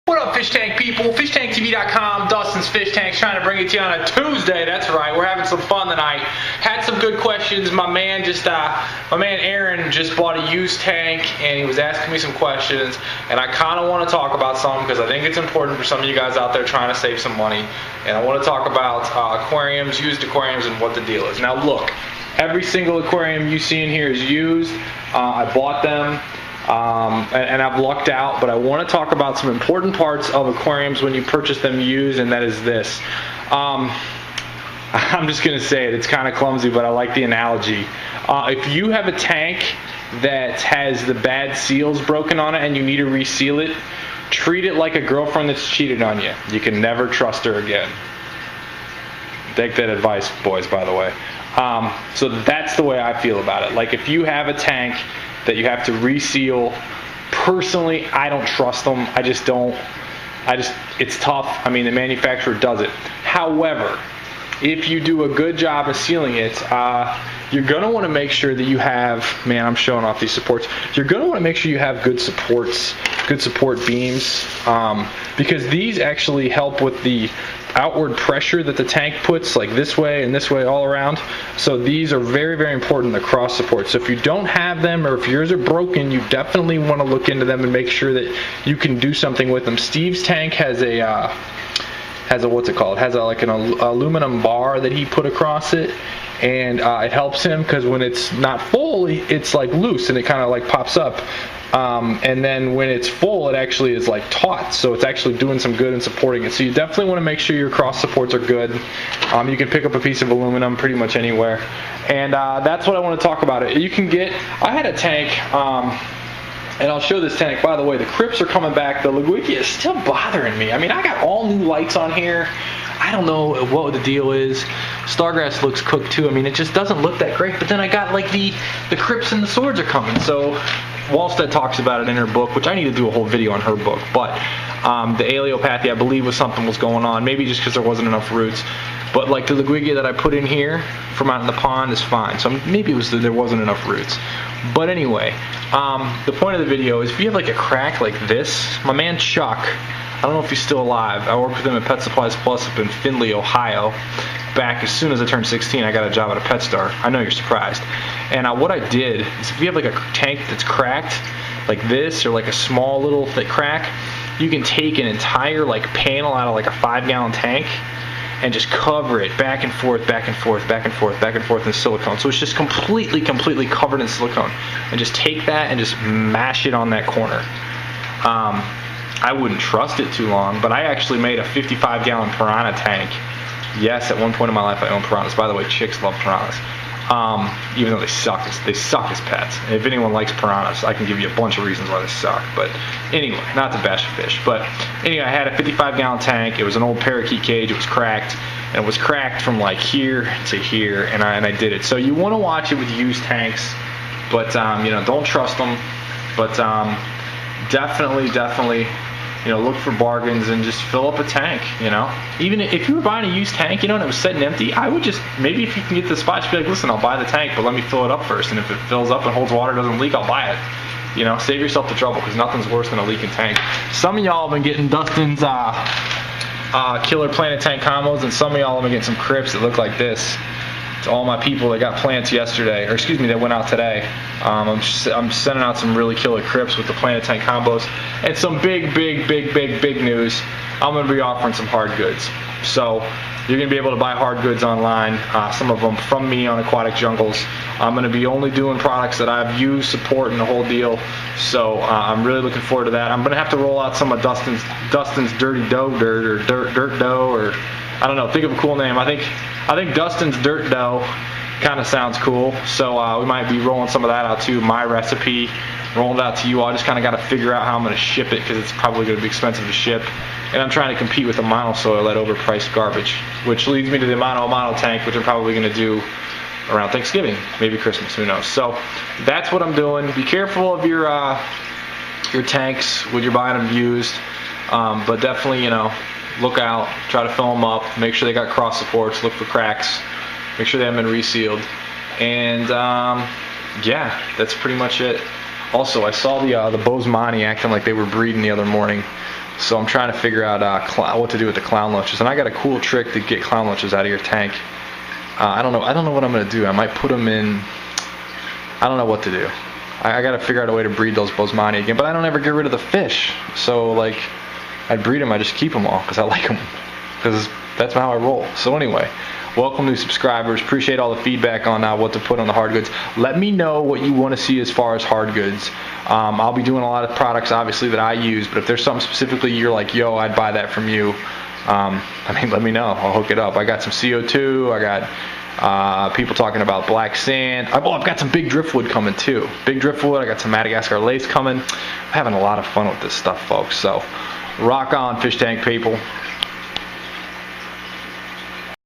What up, fish tank people? FishtankTV.com, Dustin's Fish Tanks, trying to bring it to you on a Tuesday. That's right, we're having some fun tonight. Had some good questions. My man Aaron just bought a used tank, and he was asking me some questions, and I kind of want to talk about some because I think it's important for some of you guys out there trying to save some money. And I want to talk about aquariums, used aquariums, and what the deal is. Now look, every single aquarium you see in here is used. I bought them. And I've lucked out, but I want to talk about some important parts of aquariums when you purchase them used, and that is this. I'm just going to say it. It's kind of clumsy, but I like the analogy. If you have a tank that has the bad seals broken on it and you need to reseal it, treat it like a girlfriend that's cheated on you. You can never trust her again. Take that advice, boys, by the way. So that's the way I feel about it. Like, if you have a tank that you have to reseal, personally, I don't trust them. It's tough. I mean, the manufacturer does it. However, if you do a good job of sealing it, you're going to want to make sure that you have, man, I'm showing off these supports. You're going to want to make sure you have good supports, good support beams, because these actually help with the outward pressure that the tank puts, like this way and this way all around. So these are very, very important, the cross support. So if you don't have them, or if yours are broken, you definitely want to look into them and make sure that you can do something with them. Steve's tank has a what's it called? It has like an aluminum bar that he put across it, and it helps him because when it's not full, it's like loose and it kind of like pops up. And then when it's full, it actually is like taut, so it's actually doing some good and supporting it. So you definitely want to make sure your cross supports are good. You can pick up a piece of aluminum pretty much anywhere, and that's what I want to talk about. It. You can get. I had a tank. And I'll show this tank. By the way, the crypts are coming back. The Liguigia is still bothering me. I mean, I got all new lights on here. I don't know what the deal is. Stargrass looks cooked too. I mean, it just doesn't look that great. But then I got like the crypts and the swords are coming. So Wallstead talks about it in her book, which I need to do a whole video on her book. But the allelopathy, I believe, something was going on. Maybe just because there wasn't enough roots. But like the Liguigia that I put in here from out in the pond is fine. So maybe it was that there wasn't enough roots. But anyway, the point of the video is if you have like a crack like this, my man Chuck, I don't know if he's still alive. I worked with him at Pet Supplies Plus up in Findlay, Ohio. Back as soon as I turned 16, I got a job at a PetStar. I know you're surprised. And what I did is if you have like a tank that's cracked like this, or like a small little thick crack, you can take an entire like panel out of like a 5-gallon tank and just cover it back and forth, back and forth, back and forth, back and forth in silicone. So it's just completely covered in silicone. And just take that and just mash it on that corner. I wouldn't trust it too long, but I actually made a 55-gallon piranha tank. Yes, at one point in my life I owned piranhas. By the way, chicks love piranhas. Even though they suck as pets. And if anyone likes piranhas, I can give you a bunch of reasons why they suck. But anyway, not to bash fish. But anyway, I had a 55-gallon tank. It was an old parakeet cage. It was cracked. And it was cracked from like here to here. And I did it. So you want to watch it with used tanks. But, don't trust them. But definitely, look for bargains and just fill up a tank, Even if you were buying a used tank, and it was sitting empty, I would just, maybe if you can get the spot, just be like, listen, I'll buy the tank, but let me fill it up first. And if it fills up and holds water, doesn't leak, I'll buy it. Save yourself the trouble, because nothing's worse than a leaking tank. Some of y'all have been getting Dustin's Killer Planet Tank combos, and some of y'all have been getting some crypts that look like this. To all my people that got plants yesterday, or excuse me, that went out today. I'm sending out some really killer crypts with the Planet Tank combos, and some big news. I'm going to be offering some hard goods. So you're going to be able to buy hard goods online, some of them from me on Aquatic Jungles. I'm going to be only doing products that I've used, support, and the whole deal. So I'm really looking forward to that. I'm going to have to roll out some of Dustin's Dirty Dough Dirt, or Dirt Dough, or I don't know, think of a cool name. I think Dustin's Dirt Dough kind of sounds cool, so we might be rolling some of that out too. My recipe, rolling it out to you all. I just kind of got to figure out how I'm going to ship it, because it's probably going to be expensive to ship. And I'm trying to compete with the monosoil, that overpriced garbage, which leads me to the mono tank, which I'm probably going to do around Thanksgiving, maybe Christmas, who knows. So that's what I'm doing. Be careful of your tanks when you're buying them used, but definitely, look out, try to fill them up, make sure they got cross supports, look for cracks, make sure they haven't been resealed, and yeah, that's pretty much it. Also, I saw the Bosemani acting like they were breeding the other morning. So I'm trying to figure out what to do with the clown loaches. And I got a cool trick to get clown loaches out of your tank. I don't know what I'm gonna do. I might put them in. I don't know what to do. I gotta figure out a way to breed those Bosemani again. But I don't ever get rid of the fish. So like, I'd breed them. I just keep them all because I like them. Because that's how I roll. So anyway, welcome new subscribers. Appreciate all the feedback on what to put on the hard goods. Let me know what you want to see as far as hard goods. I'll be doing a lot of products obviously that I use, but if there's something specifically you're like, yo, I'd buy that from you, let me know. I'll hook it up. I got some CO2. I got people talking about black sand. I've got some big driftwood coming too. Big driftwood. I got some Madagascar lace coming. I'm having a lot of fun with this stuff, folks. So rock on, fish tank people.